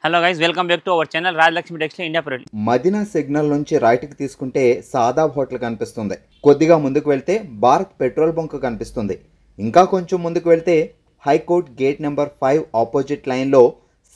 Hello guys, welcome back to our channel Rajalakshmi textile India private. Madina signal నుంచి రైట్కి తీసుకుంటే Shadab hotel కనిపిస్తుంది. కొద్దిగా ముందుకు వెళ్తే భారత్ పెట్రోల్ బంక్ కనిపిస్తుంది. ఇంకా కొంచెం ముందుకు వెళ్తే హైకోర్ట్ గేట్ నెంబర్ 5 ఆపోజిట్ లైన్లో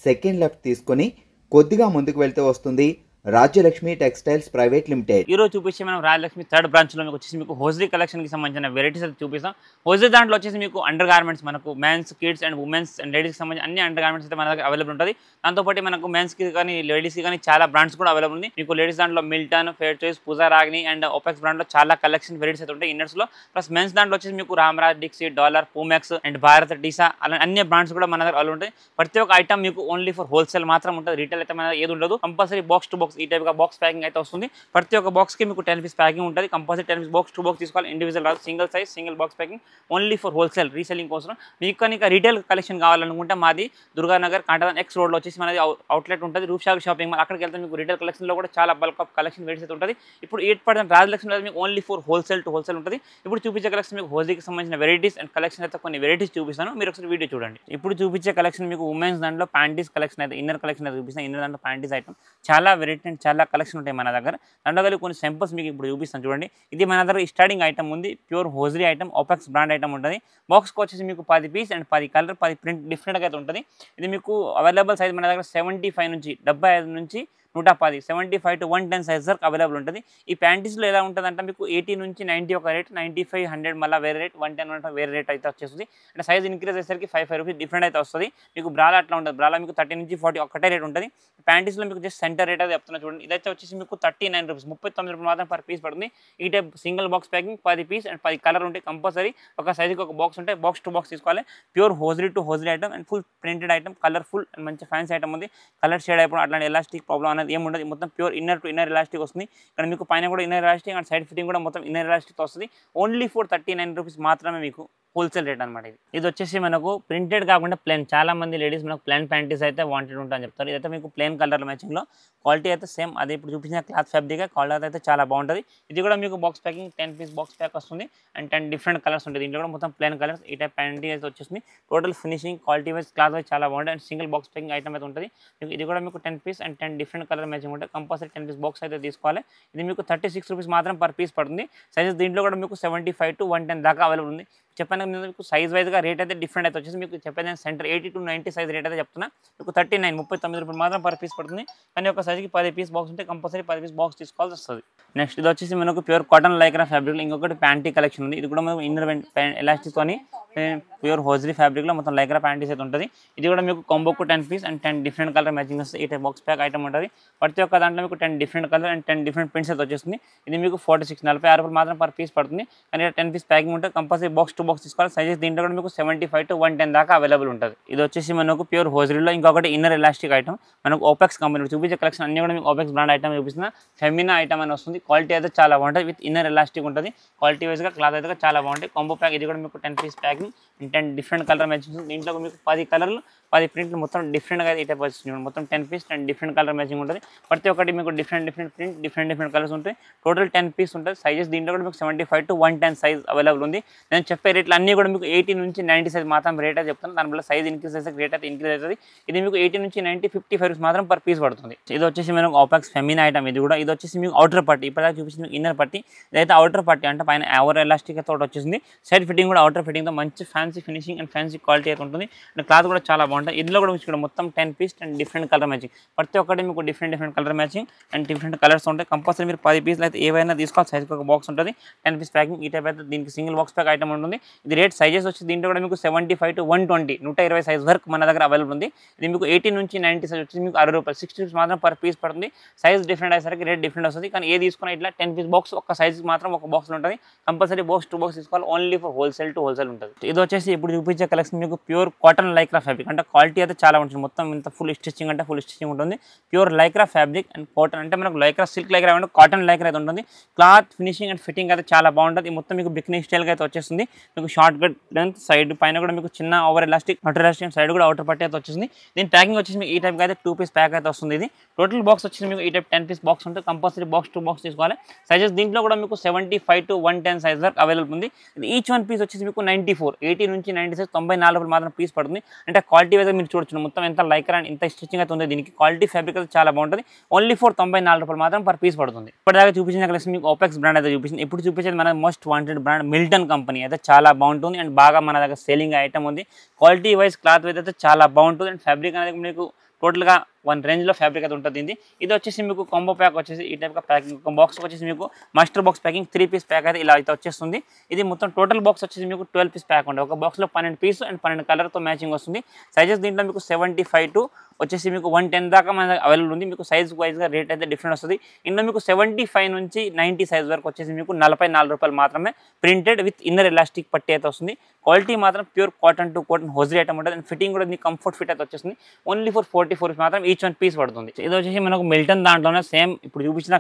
సెకండ్ లెఫ్ట్ తీసుకొని కొద్దిగా ముందుకు వెళ్తే వస్తుంది రాజ్యలక్ష్మి టెక్స్టైల్స్ ప్రైవేట్ లిమిటెడ్. ఈ రోజు చూపించే మనం రాజలక్ష్మి థర్డ్ బ్రాంచ్ లో వచ్చేసి మీకు హోజ్రీ కలెక్షన్ కి సంబంధించిన వెరైటీస్ అయితే చూపిస్తాం. హోజ్రీ దాంట్లో వచ్చేసి మీకు అండర్ గార్మెంట్స్, మనకు men's, kids and women's and ladies కి సంబంధించిన అన్ని అండర్ గార్మెంట్స్ అయితే మన దగ్గర అవైలబుల్ ఉంటుంది. దాంతోపాటు మనకు మెన్స్ కి కానీ లేడీస్ కి కానీ చాలా బ్రాండ్స్ కూడా అవైలబుల్ ఉంది. మీకు లేడీస్ దాంట్లో Milton, Fair Choice, Pooja Ragini and Opex brand లో చాలా కలెక్షన్ వెరైటీస్ అయితే ఉంటాయి ఇన్నర్స్ లో. ప్లస్ మెన్స్ దాంట్లో వచ్చేసి మీకు రామరాజ్, డిక్సీ, డాలర్, పూమెక్స్ అండ్ భారత్, డిసా అలా అన్ని బ్రాండ్స్ కూడా మన దగ్గర అవైలబుల్ ఉంటాయి. ప్రతి ఒక్క ఐటమ్ మీకు ఓన్లీ ఫర్ హోల్సేల్ మాత్రం ఉంటుంది. రీటైల్ అయితే మన ఏది ఉండదు. కంపల్సరీ బాక్స్ టు బాక్స్ ఈ టైప్ గా బాక్స్ ప్యాకింగ్ అయితే వస్తుంది. ప్రతి ఒక్క బాక్స్ కి మీకు 10 పీస్ ప్యాకింగ్ ఉంటుంది. Compulsory 10 piece box to box తీసుకోవాలి. ఇండివిజువల్ రాదు, single size single box packing only for wholesale reselling కోసం. మీకు కనుక రీటైల్ కలెక్షన్ కావాలనుకుంటే మాది దుర్గానగర్ కాంటాదాన్ ఎక్స్ రోడ్ లో వచ్చేసి మనది అవుట్లెట్ ఉంటుంది, రూప్సాగర్ షాపింగ్ మాల్. అక్కడికి వెళ్తే మీకు రీటైల్ కలెక్షన్ లో కూడా చాలా బల్క్ ఆఫ్ కలెక్షన్ వెరైటీస్ అయితే ఉంటుంది. ఇప్పుడు 8% రాజలక్ష్మి మీకు only for wholesale to wholesale ఉంటుంది. ఇప్పుడు చూపించే కలెక్షన్ మీకు హోజ్రీకి సంబంధించిన వెరైటీస్ అండ్ కలెక్షన్ అయితే కొన్ని వెరైటీస్ చూపిస్తాను, మీరు ఒకసారి వీడియో చూడండి. ఇప్పుడు చూపించే కలెక్షన్ మీకు ఉమెన్స్ దాంట్లో ప్యాంటీస్ కలెక్షన్ అయితే ఇన్నర్ కలెక్షన్ అయితే చూపిస్తాను. ఇన్నర్ దాంట్లో ప్యాంటీస్ ఐటమ్ చాలా వెరైటీ అండ్ చాలా కలెక్షన్ ఉంటాయి మన దగ్గర. దాంట్లో కొన్ని సింపుల్స్ మీకు ఇప్పుడు చూపిస్తాను చూడండి. ఇది మన దగ్గర స్టార్టింగ్ ఐటమ్ ఉంది, pure hosiery item, Opex brand item ఉంటుంది. బాక్స్కి వచ్చేసి మీకు 10 పీస్ అండ్ 10 కలర్ 10 ప్రింట్ డిఫరెంట్గా అయితే ఉంటుంది. ఇది మీకు అవైలబుల్ సైజ్ మన దగ్గర 75 నుంచి 75 నుంచి 110, 75 to 110 సైజ్ వరకు అవైలబుల్ ఉంటుంది. ఈ ప్యాంటీస్లో ఎలా ఉంటుంది అంటే మీకు 80 నుంచి 90 ఒక రేట్, 95, 100 మళ్ళీ వేరే రేట్, 110 వేరే రేట్ అయితే వచ్చేస్తుంది. అంటే సైజ్ ఇంక్రీజ్ అయ్యేసరికి 5 రూపీస్ డిఫరెంట్ అయితే వస్తుంది. మీకు బ్రాలా అట్లా ఉంటుంది. బ్రాలా మీకు 30 నుంచి 40 ఒకటే రేట్ ఉంటుంది. ప్యాంటీస్లో మీకు జస్ట్ సెంటర్ రేట్ అయితే చెప్తున్నా చూడండి. ఇదైతే వచ్చేసి మీకు 39 రూపీస్, 39 రూపాయలు మాత్రం పర్ పీస్ పడుతుంది. ఈ type single box packing 10 piece and 10 colour ఉంటాయి. కంపల్సరీ ఒక సైజుకి ఒక బాక్స్ ఉంటాయి. బాక్స్ టు బాక్స్ తీసుకోవాలి. Pure hosiery to hosiery item and full printed item, colourful and మంచి ఫ్యాన్సీ ఐటమ్ ఉంది. కలర్ షేడ్ అయిపోవడం అట్లాంటి ఎలాస్టిక్ ప్రాబ్లం అనేది ఏమి ఉండదు. మొత్తం pure inner to inner elastic వస్తుంది. ఇక్కడ మీకు పైన కూడా inner elastic and side fitting కూడా మొత్తం ఇన్నర్ ఎలాస్టిక్ వస్తుంది. ఓన్లీ ఫర్ 39 రూపీస్ మాత్రమే మీకు హోల్సేల్ రేట్ అనమాట. ఇది వచ్చేసి మనకు ప్రింటెడ్ కాకుండా ప్లేన్. చాలా మంది లేడీస్ మనకు ప్లేన్ ప్యాంటీస్ అయితే వాంటెడ్ ఉంటాయని చెప్తారు. ఇదైతే మీకు ప్లేన్ కలర్ మ్యాచింగ్లో క్వాలిటీ అయితే సేమ్ అదే ఇప్పుడు చూపించిన క్లాత్ ఫ్యాబ్రిక్ క్వాలిటీ అయితే చాలా బాగుంటుంది. ఇది కూడా మీకు box packing 10 piece box pack వస్తుంది అండ్ 10 డిఫరెంట్ కలర్స్ ఉంటుంది. దీంట్లో కూడా మొత్తం ప్లేన్ కలర్స్ ఈ టైప్ ప్యాంటీ అయితే వచ్చేసింది. Total finishing quality wise cloth wise చాలా బాగుంటుంది and single box packing item అయితే ఉంటుంది. ఇది కూడా మీకు 10 piece and 10 different colour matching ఉంటుంది. కంపల్సరీ 10 పీస్ బాక్స్ అయితే తీసుకోవాలి. ఇది మీకు 36 రూపీస్ మాత్రం పర్ పీస్ పడుతుంది. సైజెస్ దీంట్లో కూడా మీకు 75 to 110 దాకా అవైలబుల్ ఉంది. చెప్పాను మీకు సైజ్ వైజ్గా రేట్ అయితే డిఫరెంట్ అయితే వచ్చేసి మీకు చెప్పేది సెంటర్ 80 to 90 సైజ్ రేట్ అయితే చెప్తున్నా. మీకు 39 రూపాయలు మాత్రం పర్ పీస్ పడుతుంది. కానీ ఒక సైజ్కి 10 పీస్ బాక్స్ ఉంటే కంపల్సరీ 10 పీస్ బాక్స్ తీసుకోవాల్సి వస్తుంది. నెక్స్ట్ ఇది వచ్చేసి మనకు ప్యూర్ కాటన్ లైక్రా ఫ్యాబ్రిక్లో ఇంకొకటి ప్యాంటీ కలెక్షన్ ఉంది. ఇది కూడా మనకు ఇన్నర్ ఎలాస్టిక్ అని ప్యూర్ హోజ్రీ ఫ్యాబ్రిక్లో మొత్తం లైక్రా ప్యాంటీస్ అయితే ఉంటుంది. ఇది కూడా మీకు కాంబోకు 10 piece and 10 different colour matching వస్తుంది. ఈ టైప్ బాక్స్ ప్యాక్ ఐటమ్ ఉంటుంది. ప్రతి ఒక్క దాంట్లో మీకు 10 different colour and 10 different prints అయితే వచ్చేస్తుంది. ఇది మీకు 46 రూపాయలు మాత్రం పర్ పీస్ పడుతుంది. కానీ 10 పీస్ ప్యాకింగ్ ఉంటే కంపల్సరీ బాక్స్ టు బాక్స్ తీసుకోవాలి. సైజెస్ దీంట్లో కూడా మీకు 75 to 110 దాకా అవైలబుల్ ఉంటుంది. ఇది వచ్చేసి మనకు ప్యూర్ హోజ్రీలో ఇంకొకటి ఇన్నర్ ఎలాస్టిక్ ఐటమ్. మనకు ఓపెక్స్ కంపెనీ చూపించే కలెక్షన్ అన్ని కూడా మీకు ఓపెక్స్ బ్రాండ్ ఐటమ్ చూపిస్తున్నా. ఫెమినా ఐటమ్ అని వస్తుంది. క్వాలిటీ అయితే చాలా బాగుంటుంది. విత్ ఇన్నర్ ఎలాస్టిక్ ఉంటుంది. క్వాలిటీ వైజ్గా క్లాత్ అయితే చాలా బాగుంటుంది. కాంబో ప్యాక్ ఇది కూడా మీకు 10 piece packing and 10 different colour matching. దీంట్లో మీకు 10 కలర్లు 10 ప్రింట్లు మొత్తం డిఫరెంట్గా ఈ టైప్ వచ్చింది. మొత్తం 10 పీస్ 10 డిఫరెంట్ కలర్ మ్యాచింగ్ ఉంటుంది. ప్రతి ఒక్కటి మీకు డిఫరెంట్ ప్రింట్ డిఫరెంట్ కలర్స్ ఉంటాయి. టోటల్ 10 పీస్ ఉంటుంది. సైజెస్ దీంట్లో కూడా మీకు 75 to 110 సైజ్ అవైలబుల్ ఉంది. నేను చెప్పే రేట్లు అన్నీ కూడా మీకు 80 నుంచి 90 సైజ్ మాత్రం రేట్ అయితే చెప్తాను. దానివల్ల సైజ్ ఇంక్రీజ్ అయితే రేట్ అయితే ఇంక్రీజ్ అవుతుంది. ఇది మీకు 80 నుంచి 90 55 రూపీస్ మాత్రం పర్ పీస్ పడుతుంది. ఇది వచ్చేసి మనకు ఓపెక్స్ ఫెమినా ఐటమ్. ఇది కూడా ఇది వచ్చేసి మీకు అవుటర్ పట్టి. ఇప్పటిదాకా చూపించింది మీకు ఇన్నర్ పట్టి. ఇదైతే అవుటర్ పట్టి అంటే పైన ఎవర్ ఎలాస్టిక్ తోటి వచ్చేసింది. సైడ్ ఫిట్టింగ్ కూడా అవుటర్ ఫిట్టింగ్తో మంచి fancy finishing and fancy quality అయితే ఉంటుంది. అండ్ క్లాత్ కూడా చాలా బాగుంటుంది. ఇందులో కూడా మీకు మొత్తం 10 పీస్ 10 డిఫరెంట్ కలర్ మ్యాచింగ్. ప్రతి ఒక్కటి మీకు different colour matching and different colours ఉంటాయి. కంపల్సరీ మీరు 10 పీస్లు అయితే ఏవైనా తీసుకోవాలి. సైజ్కి ఒక బాక్స్ ఉంటుంది. 10 పీస్ ప్యాకింగ్ ఈ టైప్ అయితే దీనికి సింగిల్ బాక్స్ ప్యాక్ ఐటమ్ ఉంటుంది. ఇది రేట్ సైజెస్ వచ్చి దీంట్లో కూడా మీకు 75 to 120 120 సైజ్ వరకు మన దగ్గర అవైలబుల్ ఉంది. ఇది మీకు 80 నుంచి 90 సైజ్ వచ్చి మీకు 60 రూపాయలు 60 రూపీస్ మాత్రం పర్ పీస్ పడుతుంది. సైజ్ డిఫరెంట్ అయ్యేసరికి రేట్ డిఫరెంట్ వస్తుంది. కానీ ఏ తీసుకున్నా ఇట్లా 10 పీస్ బాక్స్ ఒక సైజ్కి మాత్రం ఒక బాక్స్లో ఉంటుంది. కంపల్సరీ బాక్స్ టు బాక్స్ తీసుకోవాలి. Only for wholesale to wholesale ఉంటుంది. ఇది వచ్చేసి ఇప్పుడు చూపించే కలెక్షన్ మీకు ప్యూర్ కాటన్ లైక్రా ఫ్యాబ్రిక్ అంటే క్వాలిటీ అయితే చాలా ఉంటుంది. మొత్తం ఇంత ఫుల్ స్టిచ్చింగ్ అంటే ఫుల్ స్టిచ్చింగ్ ఉంటుంది. Pure Lycra fabric and cotton అంటే మనకు లైక్రా సిల్క్ లైక్రా అంటే కాటన్ లైక్రా అయితే ఉంటుంది. క్లాత్ ఫినిషింగ్ అండ్ ఫిట్టింగ్ అయితే చాలా బాగుంటుంది. మొత్తం మీకు బిక్నీ స్టైల్గా అయితే వచ్చేస్తుంది. మీకు షార్ట్ కట్ లెంత్ సైడ్ పైన కూడా మీకు చిన్న over elastic outer elastic side కూడా అవుటర్ పట్టి అయితే వచ్చేసింది. దీని ప్యాకింగ్ వచ్చేసి మీకు ఈ టైప్ అయితే 2 పీస్ ప్యాక్ అయితే వస్తుంది. ఇది టోటల్ బాక్స్ వచ్చేసి మీకు ఈ టైప్ 10 పీస్ బాక్స్ ఉంటుంది. కంపల్సరీ బాక్స్ టు బాక్స్ తీసుకోవాలి. సైజెస్ దీంట్లో కూడా మీకు 75 to 110 సైజ్ వరకు అవైలబుల్ ఉంది. ఈచ్ వన్ పీస్ వచ్చేసి మీకు 94 80 నుంచి 90 సైజ్ 94 రూపాయలు మాత్రం పీస్ పడుతుంది. అంటే క్వాలిటీ వైజ్ మీరు చూడొచ్చు మొత్తం ఎంత లైక్రా అండ్ ఎంత స్టిచ్చింగ్ అయితే ఉంది. దీనికి క్వాలిటీ ఫ్యాబ్రిక్ అయితే చాలా బాగుంటుంది. ఓన్లీ ఫర్ 94 రూపాయలు మాత్రం పర్ పీస్ పడుతుంది. ఇప్పటిదాకా చూపించిన కలెక్షన్ మీకు ఓపెక్స్ బ్రాండ్ అయితే చూపించింది. ఇప్పుడు చూపించేది మన most wanted brand Milton company అయితే చాలా బాగుంటుంది అండ్ బాగా మన దగ్గర సేలింగ్ ఐటమ్ ఉంది. క్వాలిటీ వైజ్ క్లాత్ వైజ్ అయితే చాలా బాగుంటుంది అండ్ ఫ్యాబ్రిక్ అనేది మీకు టోటల్గా 1 రేంజ్లో ఫ్యాబ్రిక్ అయితే ఉంటుంది. ఇది వచ్చేసి మీకు కాంబో ప్యాక్ వచ్చేసి ఈ టైప్గా ప్యాకింగ్ బాక్స్ వచ్చేసి మీకు master box packing 3 piece pack అయితే ఇలా అయితే వచ్చేస్తుంది. ఇది మొత్తం టోటల్ బాక్స్ వచ్చేసి మీకు 12 పీస్ ప్యాక్ ఉంటుంది. ఒక బాక్స్లో 12 పీస్ అండ్ 12 కలర్తో మ్యాచింగ్ వస్తుంది. సైజెస్ దీంట్లో మీకు 75 టు వచ్చేసి మీకు 110 దాకా మన అవైలబుల్ ఉంది. మీకు సైజ్ వైజ్గా రేట్ అయితే డిఫరెంట్ వస్తుంది. ఇందులో మీకు 75 నుంచి 90 సైజ్ వరకు వచ్చేసి మీకు 44 రూపాయలు మాత్రమే ప్రింటెడ్ విత్ ఇన్నర్ ఎలాస్టిక్ పట్టి అయితే వస్తుంది. క్వాలిటీ మాత్రం pure cotton to cotton hosiery item ఉంటుంది అండ్ ఫిట్టింగ్ కూడా కంఫర్ట్ ఫిట్ అయితే వచ్చేస్తుంది. ఓన్లీ ఫర్ 44 మాత్రం ఈచ్ 1 పీస్ పడుతుంది. ఇది వచ్చేసి మనకు మిల్టన్ దాంట్లోనే సేమ్ ఇప్పుడు చూపించిన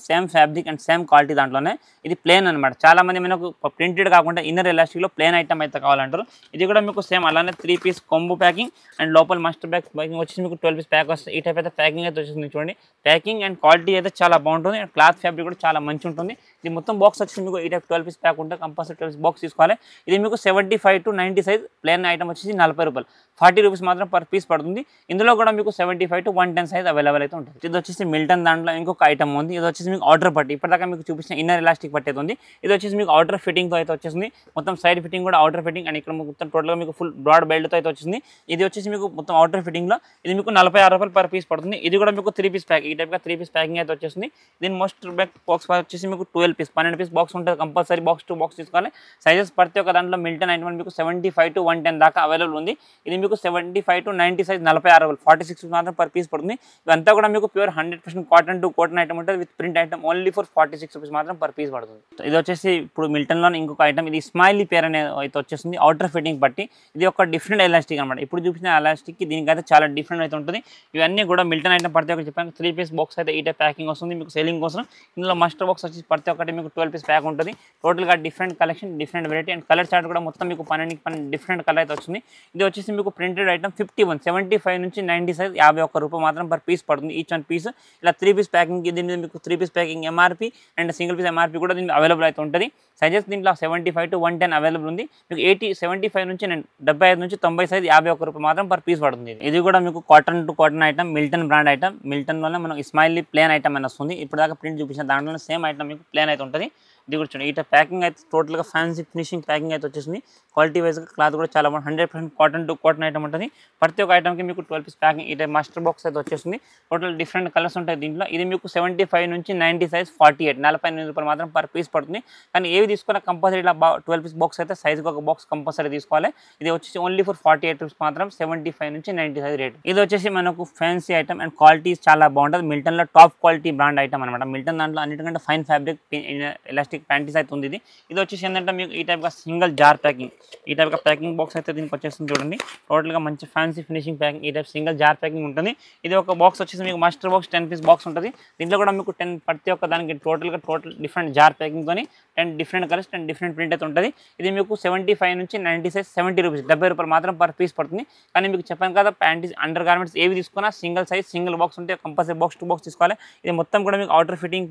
same fabric and same quality దాంట్లోనే ఇది ప్లేన్ అనమాట. చాలా మంది మనకు ప్రింటెడ్ కాకుండా ఇన్నర్ ఎలాస్టిక్లో ప్లేన్ ఐటమ్ అయితే కావాలంటారు. ఇది కూడా మీకు సేమ్ అలానే 3 పీస్ కాంబో ప్యాకింగ్ అండ్ లోపల మాస్టర్ ప్యాకింగ్ వచ్చేసి మీకు 12 పీస్ ప్యాక్ వస్తుంది. ఈ టైప్ అయితే ప్యాకింగ్ అయితే వచ్చేసింది చూడండి. ప్యాకింగ్ అండ్ క్వాలిటీ అయితే చాలా బాగుంటుంది అండ్ క్లాత్ ఫ్యాబ్రిక్ కూడా చాలా మంచి ఉంటుంది. ఇది మొత్తం బాక్స్ వచ్చేసి మీకు ఈ టైప్ 12 పీస్ ప్యాక్ ఉంటుంది. కంపల్సరీ 12 బాక్స్ తీసుకోవాలి. ఇది మీకు 75 టు 90 సైజ్ ప్లేన్ ఐటమ్ వచ్చేసి 40 రూపాయలు 40 రూపీస్ మాత్రం పర్ పీస్ పడుతుంది. ఇందులో కూడా మీకు 75 టు 110 సైజ్ అవైలబుల్ అయితే ఉంటుంది. ఇది వచ్చేసి మిల్టన్ దాంట్లో ఇంకొక ఐటమ్ ఉంది. ఇది వచ్చేసి మీకు అవుటర్ పట్టి ఇప్పటిదాకా మీకు చూపించిన ఇన్నర్ ఎలాస్టిక్ పట్టి అయితే ఉంది. ఇది వచ్చేసి మీకు అవుటర్ ఫిట్టింగ్తో అయితే వచ్చేసింది. మొత్తం సైడ్ ఫిట్టింగ్ కూడా అవుటర్ ఫిట్టింగ్ అండ్ ఇక్కడ మొత్తం టోటల్గా మీకు ఫుల్ బ్రాడ్ బెల్ట్తో అయితే వచ్చింది. ఇది వచ్చేసి మీకు మొత్తం అవుటర్ ఫిట్టింగ్లో ఇది మీకు 46 రూపాయలు పర్ పీస్ పడుతుంది. ఇది కూడా మీకు 3 పీస్ ప్యాక్ ఈ టైప్గా 3 పీస్ ప్యాకింగ్ అయితే వచ్చేసింది. దీని మోస్ట్ బ్యాక్ బాక్స్ వచ్చేసి మీకు 12 పీస్ 12 పీస్ బాక్స్ ఉంటుంది. కంపల్సరీ బాక్స్ టు బాక్స్ తీసుకోవాలి. సైజెస్ ప్రతి ఒక్క దాంట్లో మిల్టన్ ఐటమ్ మీకు 75 టు 110 దాకా అవైలబుల్ ఉంది. ఇది మీకు 75 టు 90 సైజ్ 46 రూపాయలు 46 మాత్రం పర్ పీస్ పడుతుంది. ఇవంతా కూడా మీకు pure 100% cotton to cotton item ఉంటుంది with print item only for 46 rupees మాత్రం పర్ పీస్ పడుతుంది. ఇది వచ్చేసి ఇప్పుడు మిల్టన్లో ఇంకొక ఐటమ్ ఇది స్మైలీ పేర్ అనేది అయితే వచ్చేస్తుంది. అవుటర్ ఫిట్టింగ్ బట్టి ఇది ఒక డిఫరెంట్ ఎలాస్టిక్ అనమాట. ఇప్పుడు చూపించిన ఎలాస్టిక్ దీనికైతే చాలా డిఫరెంట్ అయితే ఉంటుంది. ఇవన్నీ కూడా మిల్టన్ ఐటమ్ ప్రతి ఒక్కటి చెప్పాను 3 పీస్ బాక్స్ అయితే ఈ టైప్ ప్యాకింగ్ వస్తుంది మీకు సేలింగ్ కోసం. ఇందులో మాస్టర్ బాక్స్ వచ్చేసి ప్రతి ఒక్కటి మీకు 12 పీస్ ప్యాక్ ఉంటుంది. టోటల్గా different collection different variety and colour chart కూడా మొత్తం మీకు 12 డిఫరెంట్ కలర్ అయితే వచ్చింది. ఇది వచ్చేసి మీకు ప్రింటెడ్ ఐటమ్ 51 75 నుంచి 90 సైజ్ 51 రూపాయలు మాత్రం పర్ పీస్ పడుతుంది. ఈచ్ 1 పీస్ ఇలా 3 పీస్ ప్యాకింగ్ దీని మీద మీకు 3 piece packing MRP and single piece MRP కూడా దీనికి అవైలబుల్ అయితే ఉంటుంది. సైజెస్ దీంట్లో 75 టు 110 అవైలబుల్ ఉంది. మీకు 75 నుంచి 75 నుంచి 90 సైజ్ 51 రూపాయలు మాత్రం పర్ పీస్ పడుతుంది. ఇది కూడా మీకు cotton to cotton item Milton brand item. మిల్టన్లోనే మనం స్మైలీ ప్లేన్ ఐటమ్ అని వస్తుంది. ఇప్పుడు దాకా ప్రింట్ చూపించిన దాంట్లోనే సేమ్ ఐటమ్ మీకు ప్లేన్ అయితే ఉంటుంది. ఇది కూడా చూడండి. ఇట ప్యాకింగ్ అయితే టోటల్గా ఫ్యాన్సీ ఫినిషింగ్ ప్యాకింగ్ అయితే వచ్చేసింది. క్వాలిటీ వైజ్గా క్లాత్ కూడా చాలా బాగుంది. 100% కాటన్ టు కాటన్ ఐటమ్ ఉంటుంది. ప్రతి ఒక్క ఐటమ్కి మీకు 12 పీస్ ప్యాకింగ్ ఇట మాస్టర్ బాక్స్ అయితే వచ్చేసింది. టోటల్ డిఫరెంట్ కలర్స్ ఉంటాయి దీంట్లో. ఇది మీకు 75 నుంచి 90 సైజ్ 48 48 రూపాయలు మాత్రం పర్ పీస్ పడుతుంది. కానీ ఏవి తీసుకున్నా కంపల్సరీ ఇలా 12 పీస్ బాక్స్ అయితే సైజ్కి ఒక బాక్స్ కంపల్సరీ తీసుకోవాలి. ఇది వచ్చేసి ఓన్లీ ఫర్ 48 రూపీస్ మాత్రం 75 నుంచి 90 సైజ్ రేట్. ఇది వచ్చేసి మనకు ఫ్యాన్సీ ఐటమ్ అండ్ క్వాలిటీ చాలా బాగుంటుంది. మిల్టన్లో టాప్ క్వాలిటీ బ్రాండ్ ఐటమ్ అనమాట. మిల్టన్ దాంట్లో అన్నిటికంటే ఫైన్ ఫ్యాబ్రిక్ ఎలాస్టిక్ ప్యాంటీస్ అయితే ఉంది. ఇది వచ్చేసి ఏంటంటే మీకు ఈ టైప్గా సింగిల్ జార్ ప్యాకింగ్ ఈ టైప్గా ప్యాకింగ్ బాక్స్ అయితే దీనికి వచ్చేస్తుంది చూడండి. టోటల్గా మంచి ఫ్యాన్సీ ఫినిషింగ్ ప్యాకింగ్ ఈ టైప్ సింగిల్ జార్ ప్యాకింగ్ ఉంటుంది. ఇది ఒక బాక్స్ వచ్చేసి మీకు మాస్టర్ బాక్స్ 10 పీస్ బాక్స్ ఉంటుంది. దీంట్లో కూడా మీకు 10 ప్రతి ఒక్క దానికి టోటల్ డిఫరెంట్ జార్ ప్యాకింగ్తో 10 డిఫరెంట్ కలర్స్ 10 డిఫరెంట్ ప్రింట్ అయితే ఉంటుంది. ఇది మీకు 75 నుంచి 90 సైజ్ 70 రూపీస్ 70 రూపాయలు మాత్రం పర్ పీస్ పడుతుంది. కానీ మీకు చెప్పాను కదా ప్యాంటీస్ అండర్ గార్మెంట్స్ ఏవి తీసుకున్నా సింగిల్ సైజ్ సింగిల్ బాక్స్ ఉంటే కంపల్సరీ బాక్స్ టు బాక్స్ తీసుకోవాలి. ఇది మొత్తం కూడా మీకు అవుటర్ ఫిట్టింగ్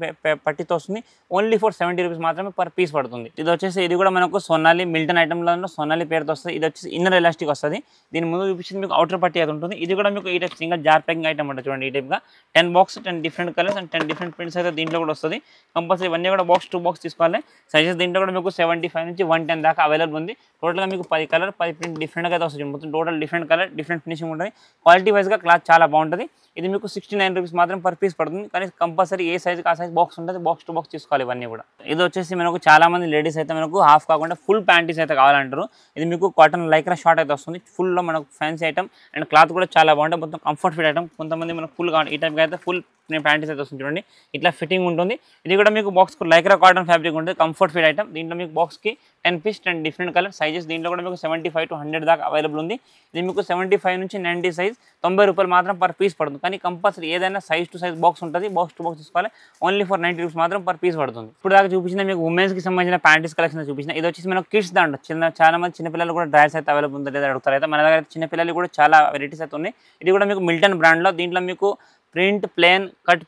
పట్టితో వస్తుంది. ఓన్లీ ఫర్ 70 రూపీస్ మాత్రమే పర్ పీస్ పడుతుంది. ఇది వచ్చేసి ఇది కూడా మనకు సోనాలి మిల్టన్ ఐటమ్లో సోనాలి పేరుతో వస్తుంది. ఇది వచ్చేసి ఇన్నర్ ఎలాస్టిక్ వస్తుంది. దీని ముందు చూపించింది మీకు అవుటర్ పట్టి అయితే ఉంటుంది. ఇది కూడా మీకు ఈ type single jar packing item ఉంటుంది చూడండి. ఈ టైప్గా 10 box 10 different colours and 10 different prints అయితే దీంట్లో కూడా వస్తుంది. కంపల్సరీ ఇవన్నీ కూడా బాక్స్ టు బాక్స్ తీసుకోవాలి. సైజెస్ దీంట్లో కూడా మీకు 75 నుంచి 110 దాకా అవైలబుల్ ఉంది. టోటల్గా మీకు 10 కలర్ 10 ప్రింట్ డిఫరెంట్గా అయితే వస్తుంది. మొత్తం total different colour different finishing ఉంటుంది. క్వాలిటీ వైజ్గా క్లాత్ చాలా బాగుంటుంది. ఇది మీకు 69 రూపీస్ మాత్రం పర్ పీస్ పడుతుంది. కానీ కంపల్సరీ ఏ సైజ్కి ఆ సైజ్ బాక్స్ ఉంటుంది. బాక్స్ టు బాక్స్ తీసుకోవాలి ఇవన్నీ కూడా. ఇది వచ్చేసి మనకు చాలా మంది లేడీస్ అయితే మనకు హాఫ్ కాకుండా ఫుల్ ప్యాంటీస్ అయితే కావాలంటారు. ఇది మీకు కాటన్ లైక్రా షార్ట్ అయితే వస్తుంది. ఫుల్లో మనకు ఫ్యాన్సీ ఐటమ్ అండ్ క్లాత్ కూడా చాలా బాగుంటుంది. మొత్తం కంఫర్ట్ ఫిట్ ఐటమ్. కొంతమంది మనకు ఫుల్ కావాలి ఈ టైప్గా అయితే ఫుల్ ప్యాంటీస్ అయితే వస్తుంది చూడండి. ఇట్లా ఫిట్టింగ్ ఉంటుంది. ఇది కూడా మీకు బాక్స్కు లైక్రా కాటన్ ఫ్యాబ్రిక్ ఉంటుంది. Comfort fit item. దీంట్లో మీకు బాక్స్కి 10 పీస్ 10 డిఫరెంట్ కలర్ సైజెస్ దీంట్లో కూడా మీకు 75 to 100 దాకా అవైలబుల్ ఉంది. ఇది మీకు 75 నుంచి 90 సైజ్ 90 రూపాయలు మాత్రం పర్ పీస్ పడుతుంది. కానీ కంపల్సరీ ఏదైనా సైజ్ టు సైజ్ బాక్స్ ఉంటుంది. బాక్స్ టు బాక్స్ తీసుకోవాలి. ఓన్లీ ఫర్ 90 రూపీస్ మాత్రం పర్ పీస్ పడుతుంది. ఇప్పుడు దాకా చూపించిన మీకు ఉమెన్స్కి సంబంధించిన ప్యాంటీస్ కలెక్షన్ చూపించిన. ఇది వచ్చేసి మనకు కిడ్స్ దాంట్లో చాలా మంది చిన్నపిల్లలు కూడా డ్రైస్ అయితే అవైలబుల్ ఉంది లేదా అడుగుతారు. అయితే మన దగ్గర చిన్నపిల్లలు కూడా చాలా వెరైటీస్ అయితే ఉన్నాయి. ఇది కూడా మీకు మిల్టన్ బ్రాండ్లో దీంట్లో మీకు print plain cut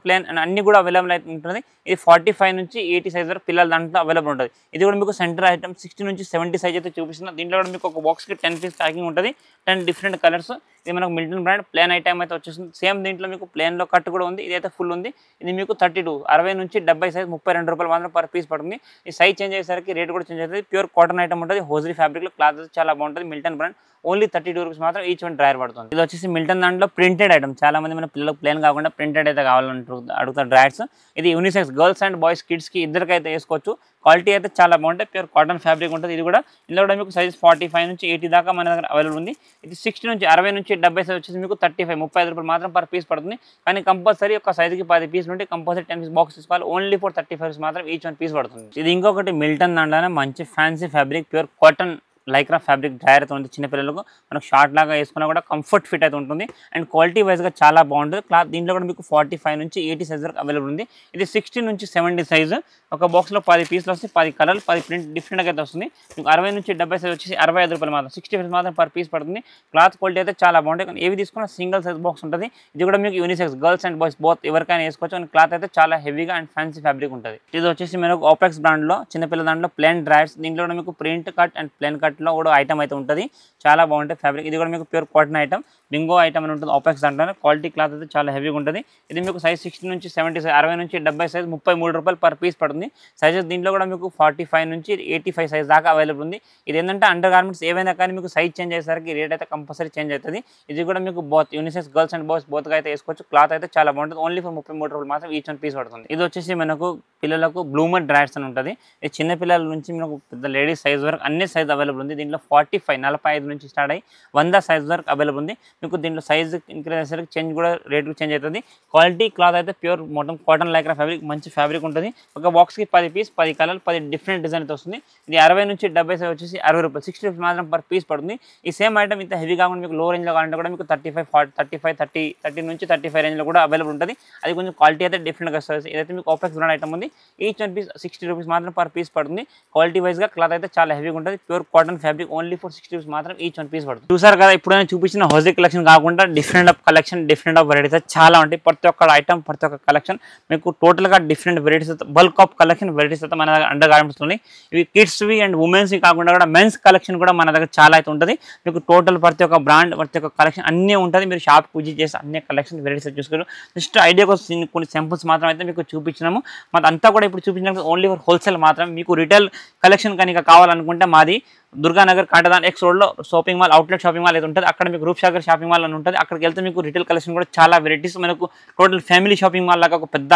plain and అన్ని కూడా అవైలబుల్ అయితే ఉంటుంది. ఇది 45 నుంచి 80 సైజ్ వరకు పిల్లల దాంట్లో అవైలబుల్ ఉంటుంది. ఇది కూడా మీకు సెంటర్ ఐటమ్ 60 నుంచి 70 సైజ్ అయితే చూపిస్తుంది. దీంట్లో కూడా మీకు ఒక బాక్స్కి 10 పీస్ ప్యాకింగ్ ఉంటుంది, 10 డిఫరెంట్ కలర్స్. ఇది మనకు మిల్టన్ బ్రాండ్ ప్లేన్ ఐటమ్ అయితే వచ్చేస్తుంది. సేమ్ దీంట్లో మీకు ప్లేన్లో కట్ కూడా ఉంది, ఇదైతే ఫుల్ ఉంది. ఇది మీకు 32 60 నుంచి 70 సైజ్ 32 రూపాయలు మాత్రం పర్ పీస్ పడుతుంది. ఈ సైజ్ చేంజ్ అయ్యేసరికి రేట్ కూడా చేంజ్ అవుతుంది. ప్యూర్ కాటన్ ఐటమ్ ఉంటుంది, హోజరీ ఫ్యాబ్రిక్లో క్లాత్ చాలా బాగుంటుంది. మిల్టన్ బ్రాండ్ ఓన్లీ 32 రూపీస్ మాత్రం ఈచ్ వన్ డ్రైయర్ పడుతుంది. ఇది వచ్చేసి మిల్టన్ దాంట్లో ప్రింటెడ్ ఐటమ్. చాలా మంది మన పిల్లలకు ప్లేన్ కాకుండా ప్రింటెడ్ అయితే కావాలంటారు, అడుగుతారు డ్రైయర్స్. ఇది యూనిసెక్స్ గర్ల్స్ అండ్ బాయ్స్ కిడ్స్కి ఇద్దరికైతే వేసుకోవచ్చు. క్వాలిటీ అయితే చాలా బాగుంటుంది, ప్యూర్ కాటన్ ఫ్యాబ్రిక్ ఉంటుంది. ఇది కూడా ఇందులో కూడా మీకు సైజ్ 45 నుంచి 80 దాకా మన దగ్గర అవైలబుల్ ఉంది. ఇది 60 నుంచి 60 నుంచి 70 సైజ్ వచ్చేసి మీకు 35 రూపాయలు మాత్రం పర్ పీస్ పడుతుంది. కానీ కంపల్సరీ ఒక సైజుకి 10 పీసులు ఉంటే కంపల్సరీ 10 పీస్ బాక్స్ తీసుకోవాలి. ఓన్లీ ఫర్ 35 మాత్రం ఈచ్ వన్ పీస్ పడుతుంది. ఇది ఇంకొకటి మిల్టన్ దాంట్లోనే మంచి fancy fabric pure cotton Lycra fabric dryer అయితే ఉంది. చిన్నపిల్లలకు మనకు షార్ట్ లాగా వేసుకున్నా కూడా కంఫర్ట్ ఫిట్ అయితే ఉంటుంది అండ్ క్వాలిటీ వైజ్గా చాలా బాగుంటుంది. క్లాత్ దీంట్లో కూడా మీకు 45 నుంచి 80 సైజ్ వరకు అవైలబుల్ ఉంది. ఇది 60 నుంచి 70 సైజు. ఒక బాక్స్లో 10 పీసులు వస్తాయి, 10 కలర్లు, 10 ప్రింట్ డిఫరెంట్గా అయితే వస్తుంది. మీకు 60 నుంచి 70 సైజ్ వచ్చేసి 65 రూపాయలు మాత్రం, 60 పీస్ మాత్రం పర్ పీస్ పడుతుంది. క్లాత్ క్వాలిటీ అయితే చాలా బాగుంటుంది. కానీ ఏవి తీసుకున్నా సింగిల్ సైజ్ బాక్స్ ఉంటుంది. ఇది కూడా మీకు unisex girls and boys both ఎవరికైనా వేసుకోవచ్చు. అండ్ క్లాత్ అయితే చాలా హెవీగా అండ్ ఫ్యాన్సీ ఫ్యాబ్రిక్ ఉంటుంది. ఇది వచ్చేసి మనకు ఓపెక్స్ బ్రాండ్లో చిన్నపిల్లల దాంట్లో ప్లేన్ డ్రైయర్స్. దీంట్లో కూడా మీకు ప్రింట్ కట్ అండ్ ప్లేన్ కట్లో కూడా ఐటమ్ అయితే ఉంటుంది. చాలా బాగుంటుంది ఫ్యాబ్రిక్. ఇది కూడా మీకు pure cotton item, Bingo item అని ఉంటుంది ఓపెక్స్ దాంట్లో. క్వాలిటీ క్లాత్ అయితే చాలా హెవీగా ఉంటుంది. ఇది మీకు సైజ్ 60 నుంచి 70 సైజ్, 60 నుంచి 70 సైజ్ 33 రూపాయలు పర్ పీస్ పడుతుంది. సైజెస్ దీంట్లో కూడా మీకు 45 నుంచి 85 సైజ్ దాకా అవైలబుల్ ఉంది. ఇది ఏంటంటే అండర్ గార్మెంట్స్ ఏవైనా కానీ మీకు సైజ్ చేంజ్ అయ్యేసరికి రేట్ అయితే కంపల్సరీ చేంజ్ అవుతుంది. ఇది కూడా మీకు both unisex girls and boys బోత్గా అయితే వేసుకోవచ్చు. క్లాత్ అయితే చాలా బాగుంటుంది. ఓన్లీ ఫర్ 33 రూపాయలు మాత్రం ఈచ్ వన్ పీస్ పడుతుంది. ఇది వచ్చేసి మనకు పిల్లలకు బ్లూమర్ డ్రైయర్స్ అని ఉంటుంది. ఇది చిన్న పిల్లల నుంచి మనకు పెద్ద లేడీస్ సైజ్ వరకు అన్ని సైజ్ అవైలబుల్ ఉంది. దీంట్లో 45 నుంచి స్టార్ట్ అయ్యి 100 సైజ్ వరకు అవైలబుల్ ఉంది. మీకు దీంట్లో సైజ్ ఇంక్రీజ్ అయ్యేసరికి చేంజ్ కూడా రేట్ చేంజ్ అవుతుంది. క్వాలిటీ క్లాత్ అయితే ప్యూర్ మొత్తం కాటన్ లైక్రా ఫ్యాబ్రిక్, మంచి ఫ్యాబ్రిక్ ఉంటుంది. ఒక బాక్స్కి 10 పీస్, 10 కలర్లు, 10 డిఫరెంట్ డిజైన్ అయితే వస్తుంది. ఇది 60 నుంచి 70 సైజ్ వచ్చేసి 60 రూపాయలు, 60 రూపీస్ మాత్రం పర్ పీస్ పడుతుంది. ఈ సేమ్ ఐటమ్ ఇంత హెవీ కాకుండా మీకు లో రేంజ్లో కావాలంటే కూడా మీకు 30 నుంచి 35 రేంజ్లో కూడా అవైలబుల్ ఉంటుంది. అది కొంచెం క్వాలిటీ అయితే డిఫరెంట్గా వస్తుంది. ఇదైతే మీకు ఓపెక్స్ బ్రాండ్ ఐటమ్ ఉంది. ఈచ్ వన్ పీస్ 60 రూపీస్ మాత్రం పర్ పీస్ పడుతుంది. క్వాలిటీ వైజ్గా క్లాత్ అయితే చాలా హెవీగా ఉంటుంది. Pure cotton fabric, only for 60 rupees మాత్రం ఈచ్ వన్ పీస్ పడుతుంది. చూసారు కదా, ఇప్పుడు నేను చూపించిన హోజరీ కలెక్షన్ కాకుండా different of collection, different of varieties చాలా ఉంటాయి. ప్రతి ఒక్క ఐటమ్, ప్రతి ఒక్క కలెక్షన్ మీకు టోటల్గా different varieties, bulk of collection varieties అయితే మన దగ్గర అండర్ గార్మెంట్స్ ఉన్నాయి. ఇవి కిడ్స్వి అండ్ ఉమెన్స్వి కాకుండా కూడా మెన్స్ కలెక్షన్ కూడా మన దగ్గర చాలా అయితే ఉంటుంది. మీకు టోటల్ ప్రతి ఒక్క బ్రాండ్, ప్రతి ఒక్క కలెక్షన్ అన్నీ ఉంటుంది. మీరు షాప్ విజిట్ చేసి అన్ని కలెక్షన్ వెరైటీస్ చూసుకోరు. జస్ట్ ఐడియా కోసం కొన్ని సింపుల్స్ మాత్రం అయితే మీకు చూపించినాము. మాది అంతా కూడా ఇప్పుడు చూపించినప్పుడు ఓన్లీ ఫర్ హోల్సేల్ మాత్రం. మీకు రిటైల్ కలెక్షన్ కనుక కావాలనుకుంటే మాది దుర్గానగర్ కాటదాన్ ఎక్స్ రోడ్లో shopping mall, outlet shopping mall అయితే ఉంటుంది. అక్కడ మీకు రూప్సాగర్ షాపింగ్ మాల్ అని ఉంటుంది. అక్కడికి వెళ్తే మీకు రిటైల్ కలెక్షన్ కూడా చాలా వెరైటీస్, మనకు టోటల్ ఫ్యామిలీ షాపింగ్ మాల్ లాగా ఒక పెద్ద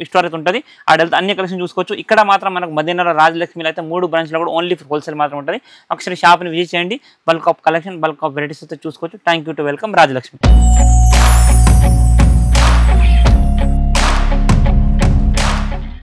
స్టోర్ అయితే ఉంటుంది. ఆడ వెళ్తే అన్ని కలెక్షన్ చూసుకోవచ్చు. ఇక్కడ మాత్రం మనకు మదీనాలో రాజలక్ష్మిలో అయితే 3 బ్రాంచ్లో కూడా ఓన్లీ ఫర్ హోల్సేల్ మాత్రం ఉంటుంది. ఒకసారి షాప్ని విజిట్ చేయండి. Bulk of collection, bulk of varieties అయితే చూసుకోవచ్చు. Thank you to welcome Rajalakshmi.